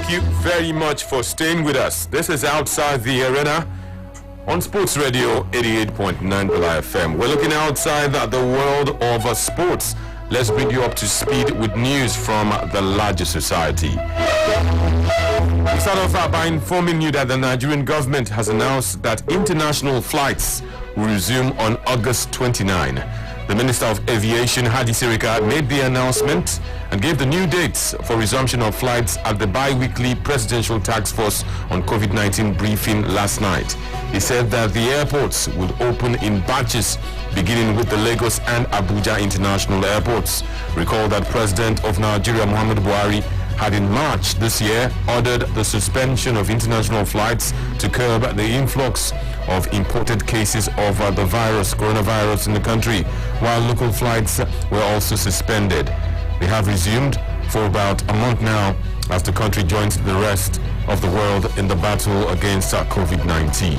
Thank you very much for staying with us. This is Outside the Arena on Sports Radio 88.9 FM. We're looking outside the world of sports. Let's bring you up to speed with news from the larger society. We start off by informing you that the Nigerian government has announced that international flights will resume on August 29. The Minister of Aviation, Hadi Sirika, made the announcement and gave the new dates for resumption of flights at the bi-weekly Presidential Task Force on COVID-19 briefing last night. He said that the airports will open in batches, beginning with the Lagos and Abuja international airports. Recall that President of Nigeria, Muhammadu Buhari, had in March this year ordered the suspension of international flights to curb the influx of imported cases of the coronavirus in the country, while local flights were also suspended. They have resumed for about a month now as the country joins the rest of the world in the battle against COVID-19.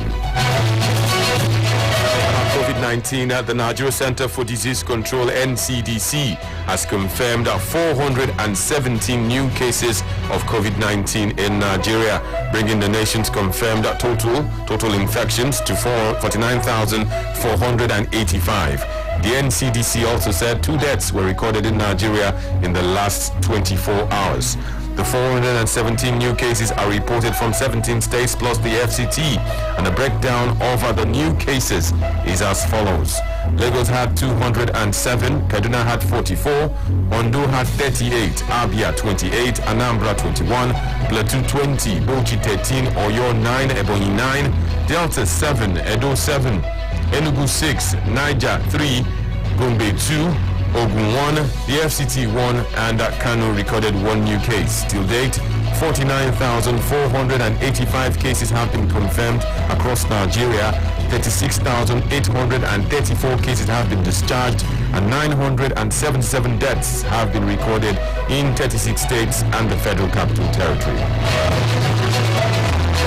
COVID-19, the Nigeria Center for Disease Control, NCDC, has confirmed 417 new cases of COVID-19 in Nigeria, bringing the nation's confirmed total infections to 49,485. The NCDC also said 2 deaths were recorded in Nigeria in the last 24 hours. The 417 new cases are reported from 17 states plus the FCT, and the breakdown of the new cases is as follows. Lagos had 207, Kaduna had 44, Ondo had 38, Abia 28, Anambra 21, Plateau 20, Bauchi 13, Oyo 9, Ebonyi 9, Delta 7, Edo 7, Enugu 6, Niger 3, Gombe 2, Ogun 1, the FCT 1, and Kano recorded 1 new case. Till date, 49,485 cases have been confirmed across Nigeria, 36,834 cases have been discharged, and 977 deaths have been recorded in 36 states and the Federal Capital Territory.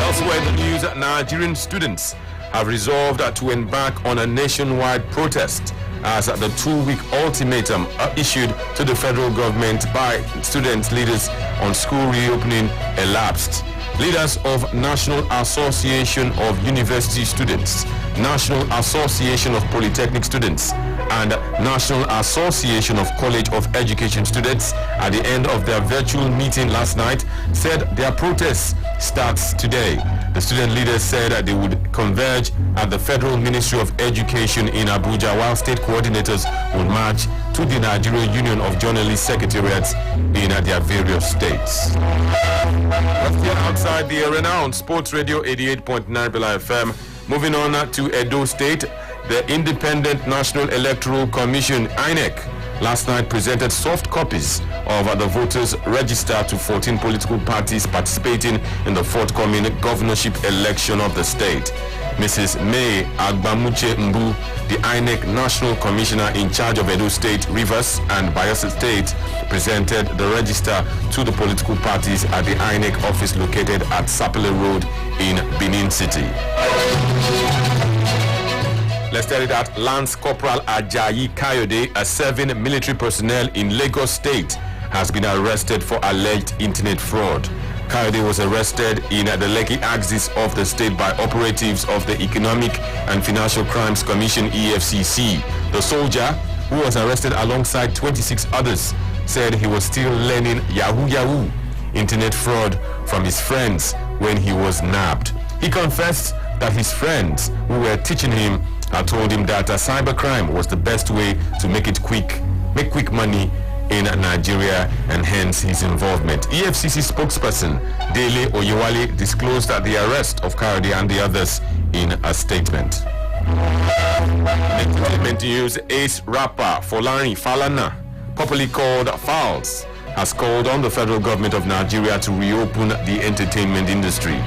Elsewhere in the news, Nigerian students have resolved to embark on a nationwide protest as the 2-week ultimatum issued to the federal government by student leaders on school reopening elapsed. Leaders of National Association of University Students, National Association of Polytechnic Students, and National Association of College of Education Students, at the end of their virtual meeting last night, said their protest starts today. The student leaders said that they would converge at the Federal Ministry of Education in Abuja, while state coordinators would march to the Nigeria Union of Journalists Secretariats in their various states. Let's get outside the arena on Sports Radio 88.9 FM. Moving on to Edo State, the Independent National Electoral Commission, INEC, last night presented soft copies of the voters' register to 14 political parties participating in the forthcoming governorship election of the state. Mrs. May Agbamuche Mbu, the INEC National Commissioner in charge of Edo State, Rivers, and Bayelsa State, presented the register to the political parties at the INEC office located at Sapele Road in Benin City. Let's tell you that Lance Corporal Ajayi Kayode, a serving military personnel in Lagos State, has been arrested for alleged internet fraud. Kayode was arrested in the Lekki axis of the state by operatives of the Economic and Financial Crimes Commission, EFCC. The soldier, who was arrested alongside 26 others, said he was still learning Yahoo internet fraud from his friends when he was nabbed. He confessed that his friends who were teaching him had told him that cybercrime was the best way to make quick money in Nigeria, and hence his involvement. EFCC spokesperson Dele Oyewale disclosed that the arrest of Kayode and the others in a statement. Entertainment news: ace rapper Folarin Falana, popularly called Falz, has called on the federal government of Nigeria to reopen the entertainment industry.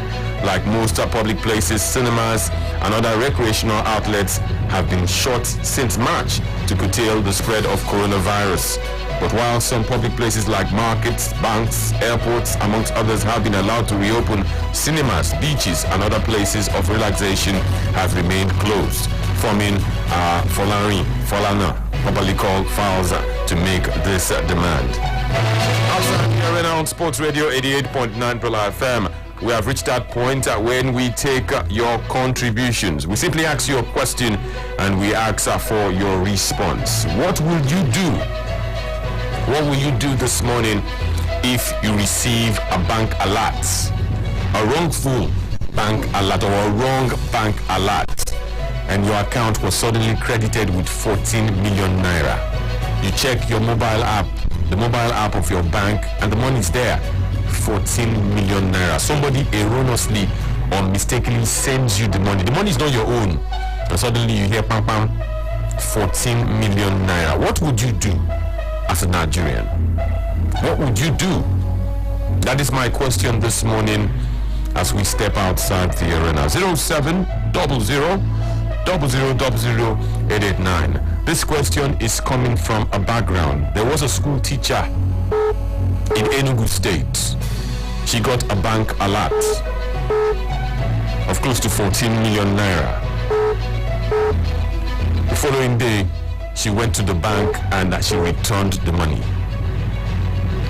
Like most public places, cinemas and other recreational outlets have been shut since March to curtail the spread of coronavirus. But while some public places like markets, banks, airports, amongst others, have been allowed to reopen, cinemas, beaches, and other places of relaxation have remained closed, forming Falana, popularly called Falza, to make this demand. Outside here on Sports Radio 88.9 Pearl FM, we have reached that point when we take your contributions. We simply ask you a question and we ask for your response. What will you do? What will you do this morning if you receive a bank alert? A wrongful bank alert or a wrong bank alert, and your account was suddenly credited with 14 million naira. You check your mobile app, the mobile app of your bank, and the money is there. 14 million naira. Somebody erroneously or mistakenly sends you the money. The money is not your own. And suddenly you hear pam pam, 14 million naira. What would you do as a Nigerian? What would you do? That is my question this morning as we step outside the arena. 0700000889. This question is coming from a background. There was a school teacher in Enugu State. She got a bank alert of close to 14 million naira. The following day, she went to the bank and she returned the money.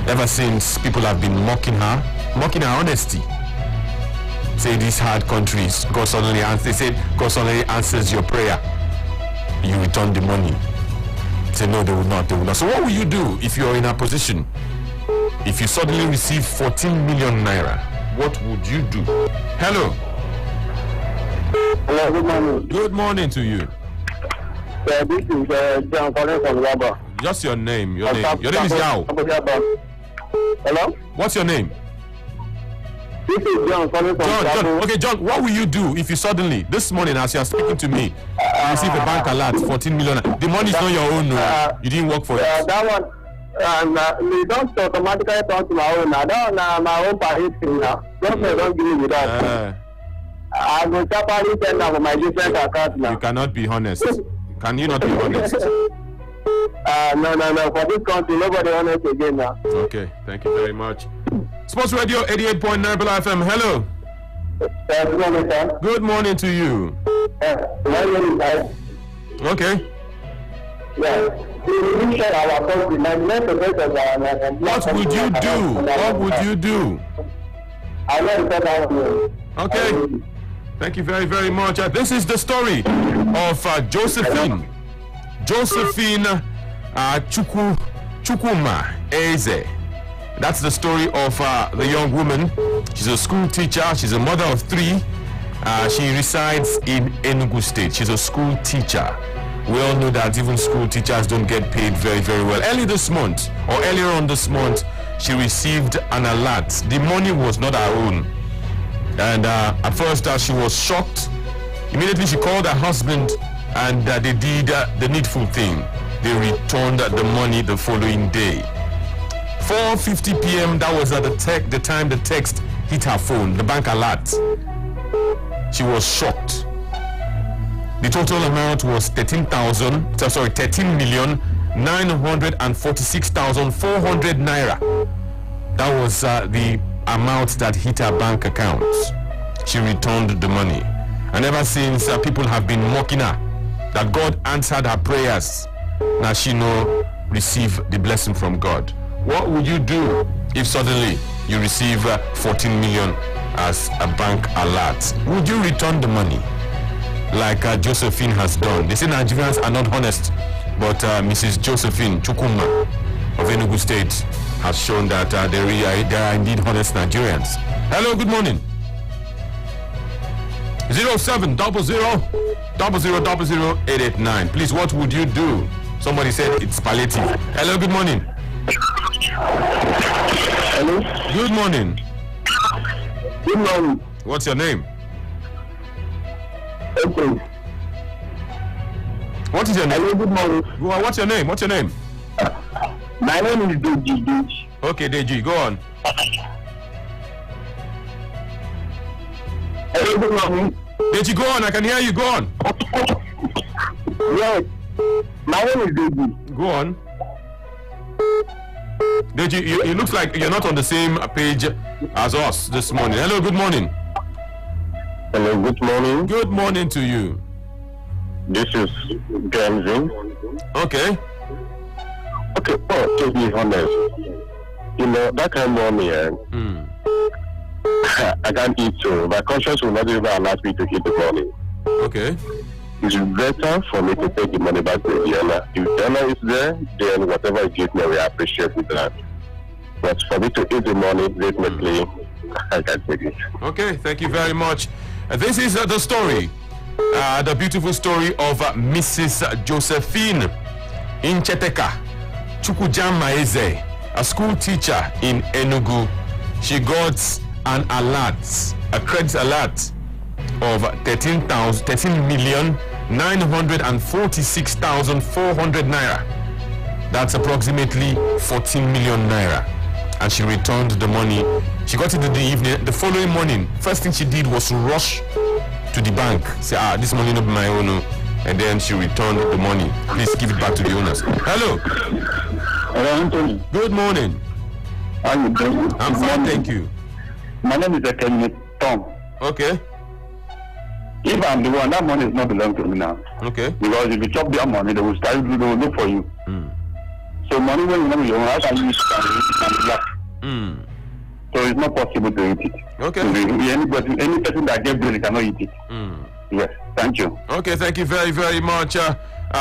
Ever since, people have been mocking her honesty. Say these hard countries, God suddenly answers your prayer. You return the money. Say no, they will not. So what will you do if you're in a position? If you suddenly receive 14 million naira, what would you do? Hello. Hello, good morning. Good morning to you. This is John calling from Yaba. Just your name. Your name is Yao. Hello? What's your name? This is John calling from John. Okay, John, what will you do if you suddenly, this morning as you are speaking to me, you receive a bank alert, 14 million? The money is not your own, no. You didn't work for it. That one, we don't automatically turn to my own. I don't my own party now. Don't give me that. I will separately send out my different account now. You cannot be honest. Can you not be honest? No. For this country, nobody honest again now. Okay, thank you very much. Sports Radio 88.9 Pearl FM. Hello. Good morning, sir. Good morning to you. My name is Okay. Yeah. What would you do? What would you do? Okay. Thank you very, very much. This is the story of Josephine Chukwuma Eze. That's the story of the young woman. She's a school teacher. She's a mother of three. She resides in Enugu State. She's a school teacher. We all know that even school teachers don't get paid very, very well. Earlier on this month, she received an alert. The money was not her own. And at first, she was shocked. Immediately, she called her husband and they did the needful thing. They returned the money the following day. 4:50 p.m., that was at the time the text hit her phone, the bank alert. She was shocked. The total amount was 13,946,400 naira. That was the amount that hit her bank account. She returned the money. And ever since, people have been mocking her that God answered her prayers. Now she receive the blessing from God. What would you do if suddenly you receive 14 million as a bank alert? Would you return the money like Josephine has done? They say Nigerians are not honest, but Mrs. Josephine Chukwuma of Enugu State has shown that there are indeed honest Nigerians. Hello, good morning. 0700000889. Please, what would you do? Somebody said it's palliative. Hello, good morning. Hello? Good morning. Good morning. What's your name? Okay. What is your name? Hello, good morning. What's your name? My name is Deji. Okay, Deji, go on. Hello, good morning. Deji, go on. I can hear you. Go on. Yes. My name is Deji. Go on. Deji, it looks like you're not on the same page as us this morning. Hello, good morning. Hello, good morning. Good morning to you. This is Gamzin. Okay. Okay, to be honest, You know, that kind of money, I can't eat, so my conscience will not even allow me to eat the money. Okay. It's better for me to take the money back to the owner. If the owner is there, then whatever it gives me, we appreciate with that. But for me to eat the money, definitely, I can't take it. Okay, thank you very much. This is the story, the beautiful story of Mrs. Josephine Incheteka Chukujamaeze, a school teacher in Enugu. She got an alert, a credit alert of 13,946,400 naira. That's approximately 14 million naira. And she returned the money. She got it in the evening. The following morning, first thing she did was to rush to the bank, say, this money not my own. And then she returned the money. Please give it back to the owners. Hello. Hello, Anthony. Good morning. How are you doing? I'm fine, thank you. My name is Akenye Tom. Okay. If I'm the one, that money is not belong to me now. Okay. Because if you chop their money, they will start, they will look for you. So money when you know your own, how can you use it and relax? So it's not possible to eat it. Okay. So any person that gets bills cannot eat it. Yes. Thank you. Okay, thank you very, very much.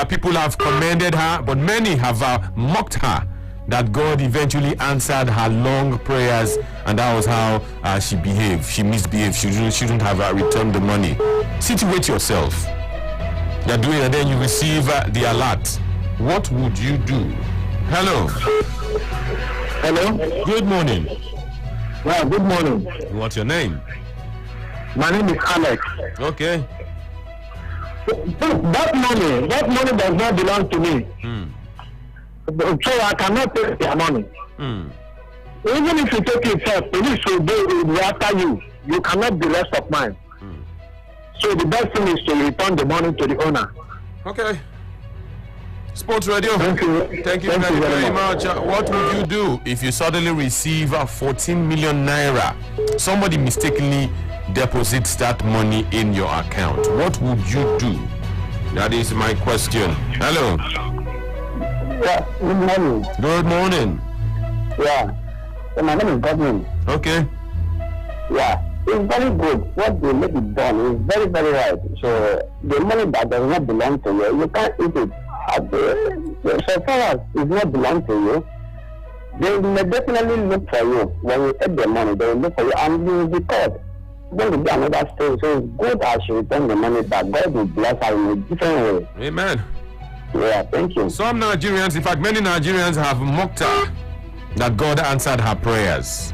People have commended her, but many have mocked her that God eventually answered her long prayers, and that was how she behaved. She misbehaved. She shouldn't have returned the money. Situate yourself. You're doing it, and then you receive the alert. What would you do? Hello. Hello. Good morning. Yeah, good morning. What's your name? My name is Alex. Okay. That money does not belong to me. So I cannot take their money. Even if you take it first, police will be after you. You cannot be rest of mine. So the best thing is to return the money to the owner. Okay. Sports Radio. Thank you. Thank you very much. What would you do if you suddenly receive 14 million naira? Somebody mistakenly deposits that money in your account. What would you do? That is my question. Hello. Yeah, good morning. Good morning. Yeah. So my name is Godwin. Okay. Yeah. It's very good. What they make it done is very, very right. So the money that does not belong to you, you can't eat it. So far as it not belong to you, they may definitely look for you. When you take the money, they will look for you and you will be caught. Then will be another story. So it's good as you return the money back. God will bless her in a different way. Amen. Yeah, thank you. Some Nigerians, in fact, many Nigerians have mocked her that God answered her prayers.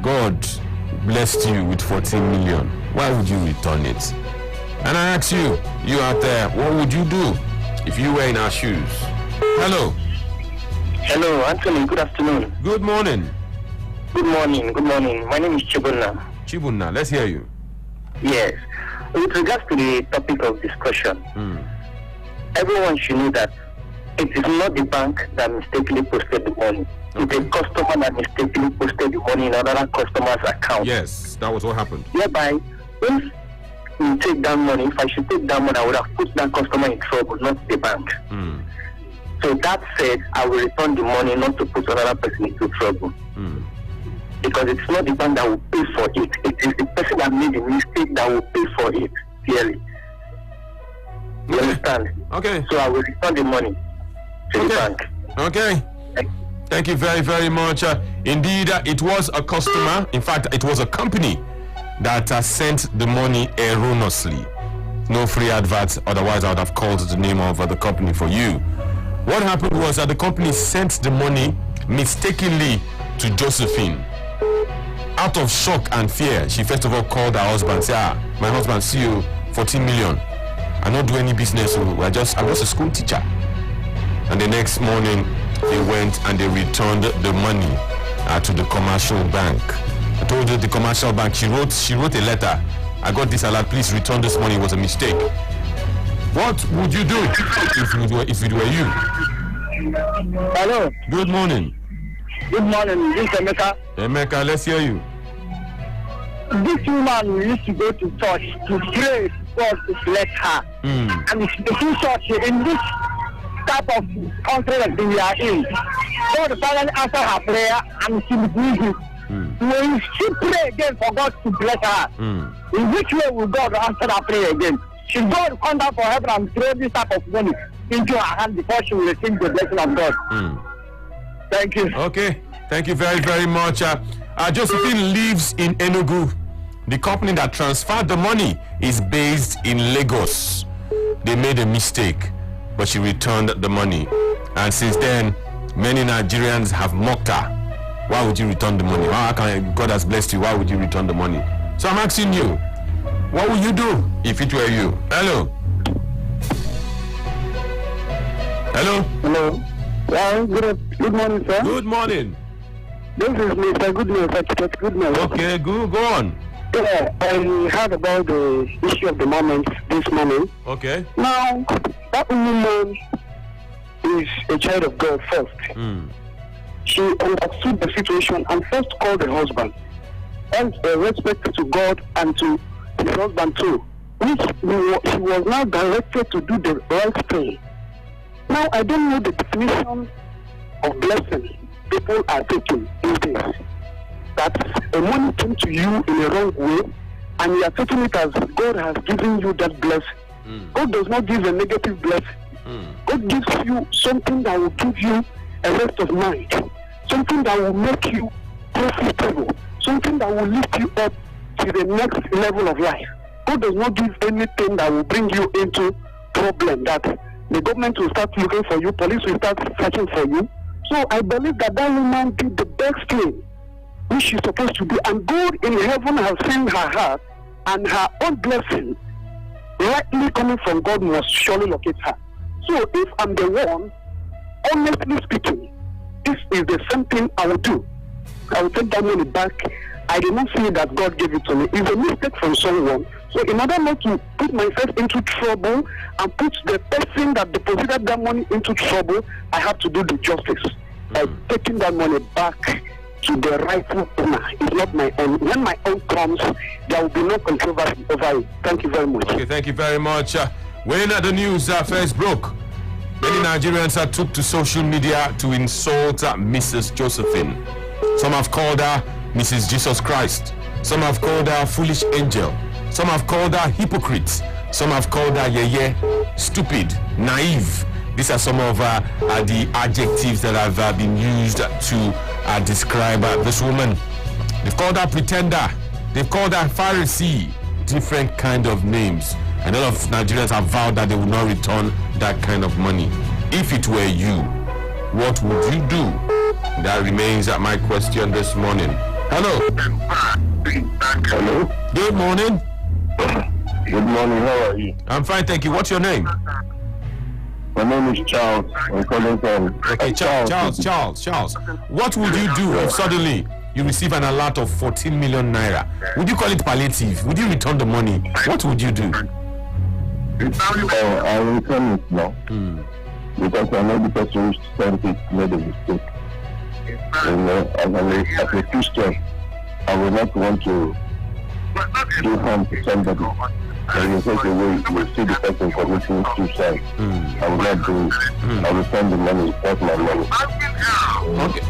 God blessed you with 14 million. Why would you return it? And I ask you, you out there, what would you do if you were in our shoes? Hello. Hello, Anthony. Good afternoon. Good morning. Good morning. Good morning. My name is Chibunna. Chibunna, let's hear you. Yes. With regards to the topic of discussion, everyone should know that it is not the bank that mistakenly posted the money. Okay. It's a customer that mistakenly posted the money in another customer's account. Yes, that was what happened. Whereby, if you take that money, if I should take that money, I would have put that customer in trouble, not the bank. So that said, I will return the money not to put another person into trouble. Because it's not the bank that will pay for it. It is the person that made the mistake that will pay for it, clearly. You understand? Okay. So I will return the money to the bank. Okay. Thank you very, very much. Indeed, it was a customer. In fact, it was a company that sent the money erroneously. No free adverts, otherwise I would have called the name of the company for you. What happened was that the company sent the money mistakenly to Josephine. Out of shock and fear, she first of all called her husband and said, my husband, see you, 14 million. I don't do any business, I'm just a school teacher. And the next morning, they went and they returned the money to the commercial bank. I told you the commercial bank, she wrote a letter. I got this alert, please return this money, it was a mistake. What would you do if it were you? Hello. Good morning. Good morning. This is Emeka. Emeka, let's hear you. This woman used to go to church to pray God to bless her. And it's in church in this type of country that we are in. God finally answered her prayer and she believes it. When she pray again for God to bless her, in which way will God answer her prayer again? Should God come down from heaven and throw this type of money into her hand before she will receive the blessing of God? Thank you. Okay, thank you very, very much. Josephine lives in Enugu. The company that transferred the money is based in Lagos. They made a mistake, but she returned the money. And since then, many Nigerians have mocked her. Why would you return the money? God has blessed you. Why would you return the money? So I'm asking you, what would you do if it were you? Hello? Hello? Hello. Well, good morning, sir. Good morning. This is Mr. Goodness. Goodness. Okay, go on. Yeah, I heard about the issue of the moment this morning. Okay. Now, that woman is a child of God first. She understood the situation and first called the husband. And respect to God and to his husband too. Which she was now directed to do the right thing. Now, I don't know the definition of blessing people are taking these days. That a money came to you in a wrong way, and you are taking it as God has given you that blessing. God does not give a negative blessing. God gives you something that will give you a rest of mind, something that will make you profitable, something that will lift you up to the next level of life. God does not give anything that will bring you into problem, that the government will start looking for you, police will start searching for you. So I believe that woman did the best thing which she's supposed to do, and God in heaven has seen her heart, and her own blessing rightly coming from God must surely locate her. So if I'm the one, honestly speaking, this is the same thing I will do. I will take that money back. I did not see that God gave it to me. It's a mistake from someone. So in order not to put myself into trouble and put the person that deposited that money into trouble, I have to do the justice by taking that money back to the rightful owner. It's not my own. When my own comes, there will be no controversy over it. Thank you very much. Okay, thank you very much. When the news first broke, many Nigerians took to social media to insult Mrs. Josephine. Some have called her Mrs. Jesus Christ. Some have called her foolish angel. Some have called her hypocrite. Some have called her yeye, stupid, naive. These are some of the adjectives that have been used to describe this woman. They've called her pretender. They've called her Pharisee. Different kind of names. And a lot of Nigerians have vowed that they will not return that kind of money. If it were you, what would you do? That remains my question this morning. Hello. Hello. Good morning. Good morning. How are you? I'm fine, thank you. What's your name? My name is Charles. I'm calling from. Okay, Charles. What would you do if suddenly you receive an alert of 14 million naira? Would you call it palliative? Would you return the money? What would you do? I will return it now. Because I know the person who sent it made a mistake. As a Christian, I will not want to do harm to somebody. And in such a way, you see the person committing suicide. I will not do it. I will send the money, not my money.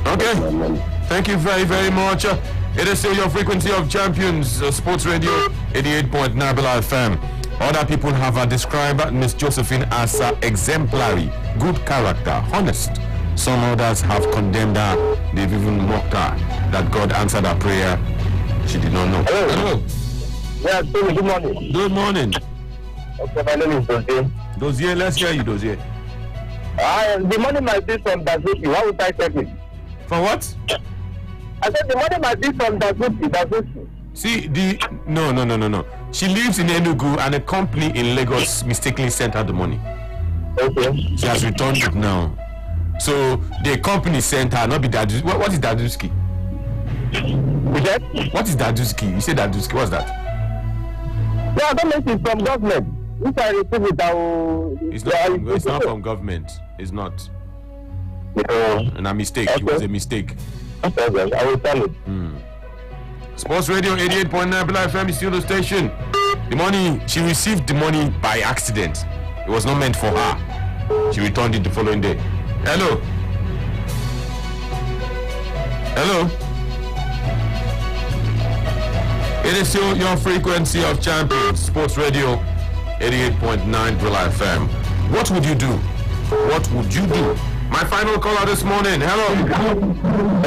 Okay. My money. Thank you very, very much. It is still your frequency of champions, Sports Radio 88.9 FM. Other people have described Miss Josephine as exemplary, good character, honest. Some others have condemned her. They've even mocked her that God answered her prayer. She did not know. Hello. Yeah, good morning. Good morning. Okay, my name is Dozier. Dozier, let's hear you, Dozier. The money might be from Dazuki. Why would I take it? For what? I said the money might be from Dazuki. See, no. She lives in Enugu and a company in Lagos mistakenly sent her the money. Okay. She has returned it now. So the company sent her, not be Daduski. What is Daduski? What is Daduski? You say Daduski, what's that? Yeah, I don't know if it's from government. If I receive it, I will... It's not from government. It's not. And a mistake. Okay. It was a mistake. Okay, I will tell it. Sports Radio 88.9 FM is still the station. The money, she received the money by accident. It was not meant for her. She returned it the following day. Hello. Hello. It is still your frequency of champions, Sports Radio 88.9 Brilla FM. What would you do? What would you do? My final caller this morning. Hello.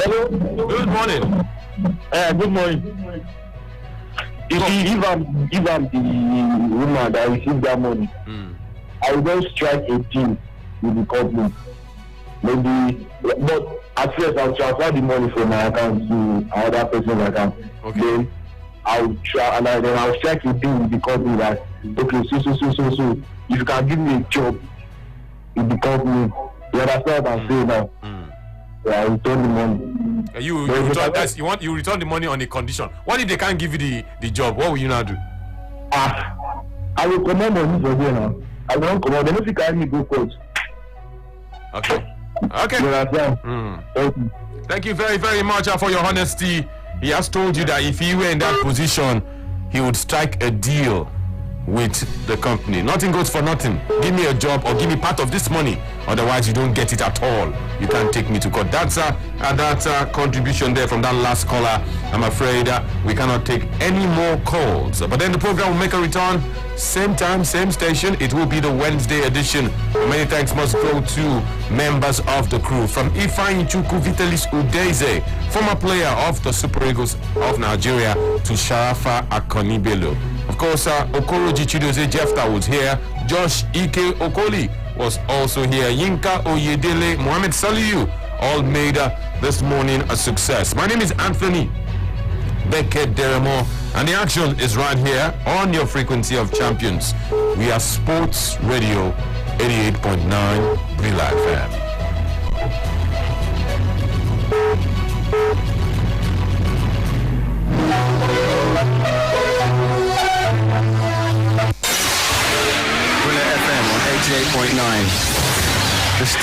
Hello. Good morning. Good morning. If I'm the woman that received that money, I will just strike a deal with the company. Maybe, but at first I'll transfer the money from my account to another person's account. Okay. Then I'll try, and then I'll strike a deal with the company that, okay, so, if you can give me a job in the company, you understand what I'm saying now? Yeah, I return the money. You return the money on a condition. What if they can't give you the job? What will you now do? I will command money for them now. I won't command. They don't carry me go court. Okay. You understand? Thank you very, very much for your honesty. He has told you that if he were in that position, he would strike a deal with the company. Nothing goes for nothing. Give me a job or give me part of this money. Otherwise, you don't get it at all. You can't take me to court. That's a contribution there from that last caller. I'm afraid we cannot take any more calls. But then the program will make a return. Same time, same station. It will be the Wednesday edition. Many thanks must go to members of the crew. From Ifeanyi Chukwu Vitalis Udeze, former player of the Super Eagles of Nigeria, to Sharafa Akonibelo. Of course, Okoroji Chidoze Jefta was here. Josh Ike Okoli was also here. Yinka Oyedele, Mohamed Saliu, all made this morning a success. My name is Anthony Beckett Deremo, and the action is right here on your frequency of champions. We are Sports Radio 88.9 Brilla FM. Brilla FM on 88.9.